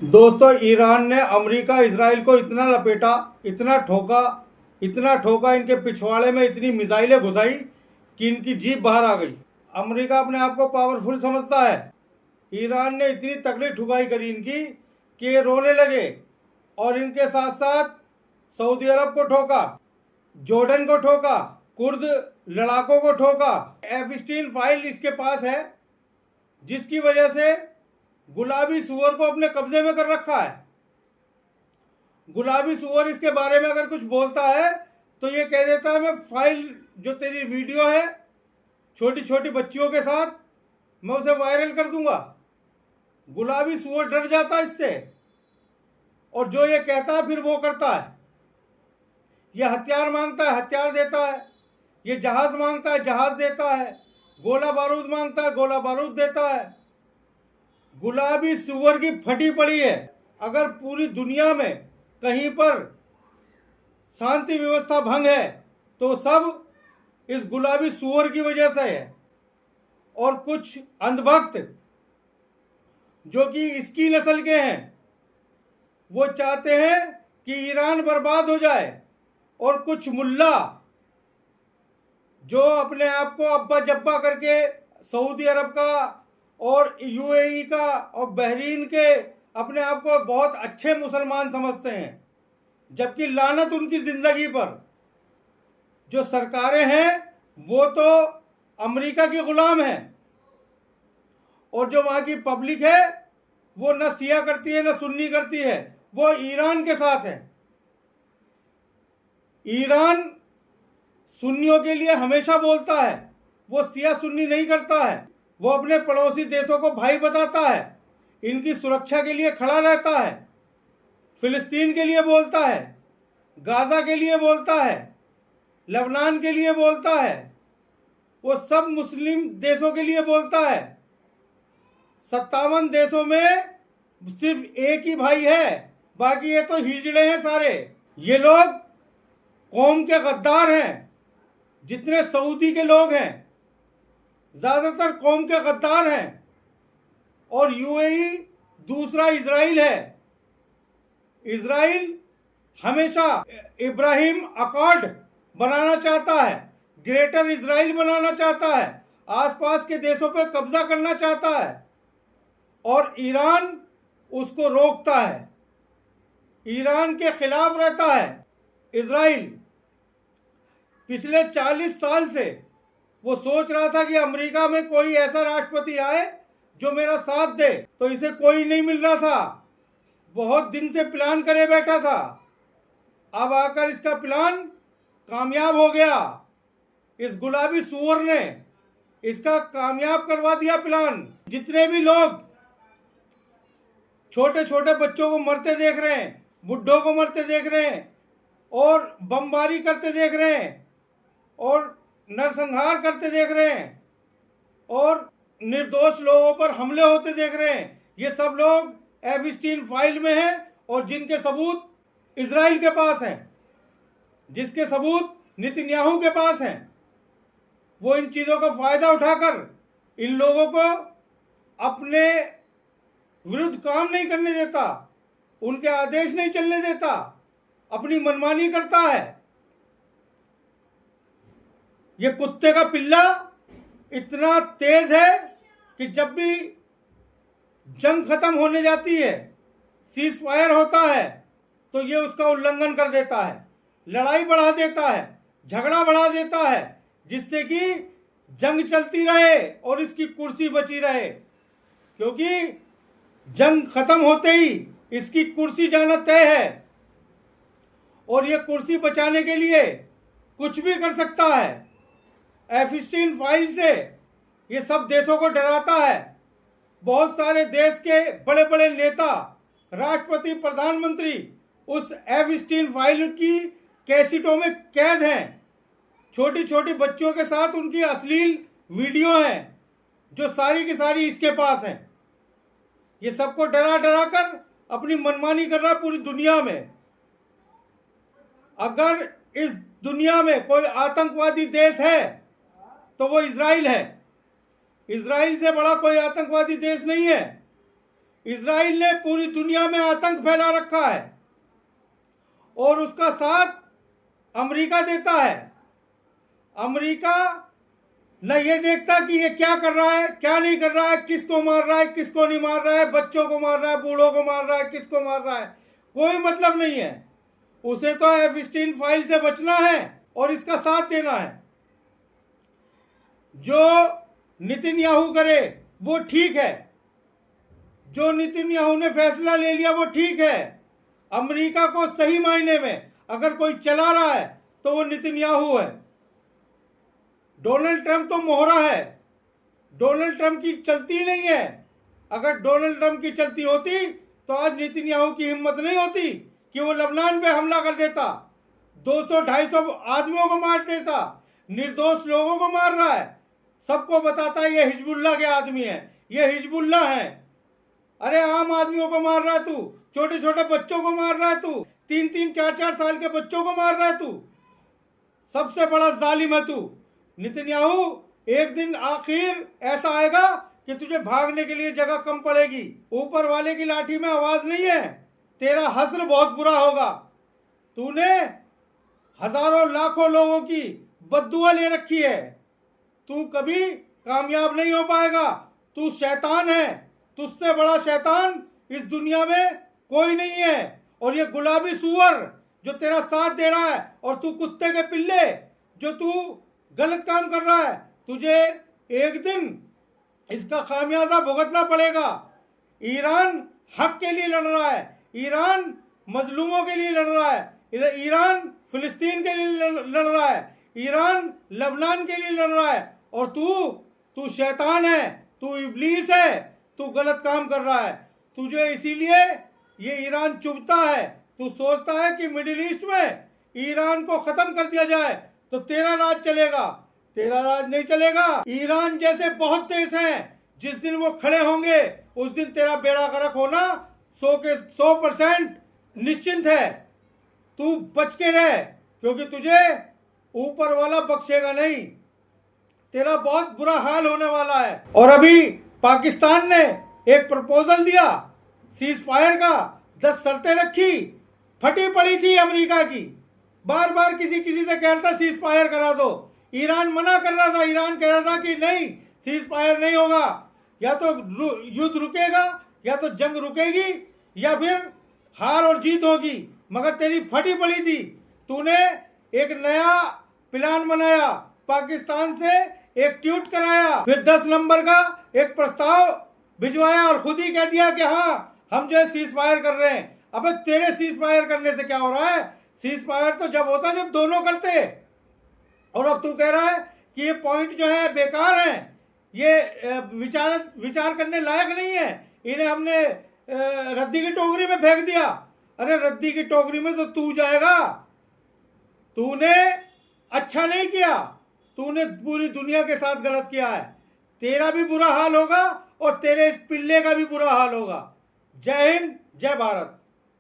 दोस्तों, ईरान ने America Israel को इतना लपेटा, इतना ठोका, इनके पिछवाड़े में इतनी मिसाइलें घुसाई कि इनकी जीभ बाहर आ गई। अमेरिका अपने आप को पावरफुल समझता है। ईरान ने इतनी तगड़ी ठुकाई करी इनकी कि ये रोने लगे। और इनके साथ साथ सऊदी अरब को ठोका, जॉर्डन को ठोका, कुर्द लड़ाकों को ठोका। F-16 फाइल इसके पास है, जिसकी वजह से गुलाबी सुअर को अपने कब्जे में कर रखा है। गुलाबी सुअर इसके बारे में अगर कुछ बोलता है तो ये कह देता है, मैं फाइल जो तेरी वीडियो है छोटी छोटी बच्चियों के साथ, मैं उसे वायरल कर दूंगा। गुलाबी सुअर डर जाता है इससे, और जो ये कहता है फिर वो करता है। ये हथियार मांगता है, हथियार देता है। ये जहाज मांगता है, जहाज देता है। गोला बारूद मांगता है, गोला बारूद देता है। गुलाबी सुअर की फटी पड़ी है। अगर पूरी दुनिया में कहीं पर शांति व्यवस्था भंग है तो सब इस गुलाबी सुअर की वजह से है। और कुछ अंधभक्त जो कि इसकी नस्ल के हैं, वो चाहते हैं कि ईरान बर्बाद हो जाए। और कुछ मुल्ला जो अपने आप को अब्बा जब्बा करके सऊदी अरब का और यूएई का और बहरीन के अपने आप को बहुत अच्छे मुसलमान समझते हैं, जबकि लानत उनकी जिंदगी पर। जो सरकारें हैं वो तो अमेरिका की गुलाम हैं, और जो वहां की पब्लिक है वो न शिया करती है न सुन्नी करती है, वो ईरान के साथ है। ईरान सुन्नियों के लिए हमेशा बोलता है, वो शिया सुन्नी नहीं करता है। वो अपने पड़ोसी देशों को भाई बताता है, इनकी सुरक्षा के लिए खड़ा रहता है। फिलिस्तीन के लिए बोलता है, गाजा के लिए बोलता है, लेबनान के लिए बोलता है। वो सब मुस्लिम देशों के लिए बोलता है। 57 देशों में सिर्फ एक ही भाई है, बाकी ये तो हिजड़े हैं सारे। ये लोग कौम के गद्दार हैं। जितने सऊदी के लोग हैं ज्यादातर कौम के गद्दार हैं। और यूएई दूसरा इजराइल है। इजराइल हमेशा इब्राहिम अकॉर्ड बनाना चाहता है, ग्रेटर इजराइल बनाना चाहता है, आसपास के देशों पर कब्जा करना चाहता है, और ईरान उसको रोकता है। ईरान के खिलाफ रहता है इजराइल। पिछले 40 साल से वो सोच रहा था कि अमेरिका में कोई ऐसा राष्ट्रपति आए जो मेरा साथ दे, तो इसे कोई नहीं मिल रहा था। बहुत दिन से प्लान करे बैठा था। अब आकर इसका प्लान कामयाब हो गया। इस गुलाबी सुअर ने इसका कामयाब करवा दिया प्लान। जितने भी लोग छोटे छोटे बच्चों को मरते देख रहे हैं, बुढ़ों को मरते देख रहे हैं, और बमबारी करते देख रहे हैं, और नरसंहार करते देख रहे हैं, और निर्दोष लोगों पर हमले होते देख रहे हैं, ये सब लोग F-16 फाइल में हैं, और जिनके सबूत इजराइल के पास हैं, जिसके सबूत नेतन्याहू के पास हैं। वो इन चीजों का फायदा उठाकर इन लोगों को अपने विरुद्ध काम नहीं करने देता, उनके आदेश नहीं चलने देता, अपनी मनमानी करता है। ये कुत्ते का पिल्ला इतना तेज है कि जब भी जंग खत्म होने जाती है, सीज फायर होता है, तो ये उसका उल्लंघन कर देता है, लड़ाई बढ़ा देता है, झगड़ा बढ़ा देता है, जिससे कि जंग चलती रहे और इसकी कुर्सी बची रहे। क्योंकि जंग खत्म होते ही इसकी कुर्सी जाना तय है, और ये कुर्सी बचाने के लिए कुछ भी कर सकता है। F-16 फाइल से ये सब देशों को डराता है। बहुत सारे देश के बड़े बड़े नेता, राष्ट्रपति, प्रधानमंत्री उस F-16 फाइल की कैसेटों में कैद हैं। छोटी छोटी बच्चियों के साथ उनकी अश्लील वीडियो हैं, जो सारी की सारी इसके पास हैं। ये सबको डरा डरा कर अपनी मनमानी कर रहा है पूरी दुनिया में। अगर इस दुनिया में कोई आतंकवादी देश है तो वो इजराइल है। इजराइल से बड़ा कोई आतंकवादी देश नहीं है। इजराइल ने पूरी दुनिया में आतंक फैला रखा है और उसका साथ अमेरिका देता है। अमेरिका न ये देखता कि ये क्या कर रहा है, क्या नहीं कर रहा है, किसको मार रहा है, किसको नहीं मार रहा है, बच्चों को मार रहा है, बूढ़ों को मार रहा है, किसको मार रहा है, कोई मतलब नहीं है। उसे तो एफस्टीन फाइल से बचना है और इसका साथ देना है। जो नेतन्याहू करे वो ठीक है, जो नेतन्याहू ने फैसला ले लिया वो ठीक है। अमेरिका को सही मायने में अगर कोई चला रहा है तो वो नेतन्याहू है। डोनाल्ड ट्रंप तो मोहरा है, डोनाल्ड ट्रंप की चलती नहीं है। अगर डोनाल्ड ट्रंप की चलती होती तो आज नेतन्याहू की हिम्मत नहीं होती कि वो लबनान पे हमला कर देता, 200-250 आदमियों को मार देता, निर्दोष लोगों को मार रहा है, सबको बताता है ये हिजबुल्लाह के आदमी है, ये हिजबुल्लाह है। अरे आम आदमियों को मार रहा है तू, छोटे छोटे बच्चों को मार रहा है तू, 3-3, 4-4 साल के बच्चों को मार रहा है तू, सबसे बड़ा जालिम है तू नेतन्याहू। एक दिन आखिर ऐसा आएगा कि तुझे भागने के लिए जगह कम पड़ेगी। ऊपर वाले की लाठी में आवाज नहीं है, तेरा हश्र बहुत बुरा होगा। तूने हजारों लाखों लोगों की बद्दुआ ले रखी है, तू कभी कामयाब नहीं हो पाएगा। तू शैतान है, तुझसे बड़ा शैतान इस दुनिया में कोई नहीं है। और ये गुलाबी सुअर जो तेरा साथ दे रहा है और तू कुत्ते के पिल्ले जो तू गलत काम कर रहा है, तुझे एक दिन इसका खामियाजा भुगतना पड़ेगा। ईरान हक के लिए लड़ रहा है, ईरान मजलूमों के लिए लड़ रहा है, ईरान फिलिस्तीन के लिए लड़ रहा है, ईरान लबनान के लिए लड़ रहा है। और तू शैतान है, तू इब्लीस है, तू गलत काम कर रहा है। तुझे इसीलिए ये ईरान चुभता है। तू सोचता है कि मिडिल ईस्ट में ईरान को खत्म कर दिया जाए तो तेरा राज चलेगा, तेरा राज नहीं चलेगा। ईरान जैसे बहुत देश हैं, जिस दिन वो खड़े होंगे उस दिन तेरा बेड़ा गर्क होना 100% निश्चिंत है। तू बच के रह, क्योंकि तुझे ऊपर वाला बख्शेगा नहीं, तेरा बहुत बुरा हाल होने वाला है। और अभी पाकिस्तान ने एक प्रपोजल दिया सीज फायर का, 10 शर्तें रखी, फटी पड़ी थी अमेरिका की, बार बार किसी से कह रहा था सीज फायर करा दो, ईरान मना कर रहा था, ईरान कह रहा था कि नहीं सीज फायर नहीं होगा, या तो युद्ध रुकेगा या तो जंग रुकेगी या फिर हार और जीत होगी। मगर तेरी फटी पड़ी थी, तूने एक नया प्लान बनाया, पाकिस्तान से एक ट्वीट कराया, फिर 10 नंबर का एक प्रस्ताव भिजवाया और खुद ही कह दिया कि हाँ हम जो है सीज फायर कर रहे हैं। अबे तेरे सीज फायर करने से क्या हो रहा है? सीज फायर तो जब होता जब दोनों करते, और अब तू कह रहा है कि ये पॉइंट जो है बेकार हैं, ये विचार करने लायक नहीं है, इन्हें हमने रद्दी की टोकरी में फेंक दिया। अरे रद्दी की टोकरी में तो तू जाएगा, तूने अच्छा नहीं किया, तूने पूरी दुनिया के साथ गलत किया है, तेरा भी बुरा हाल होगा और तेरे इस पिल्ले का भी बुरा हाल होगा। जय हिंद, जय भारत।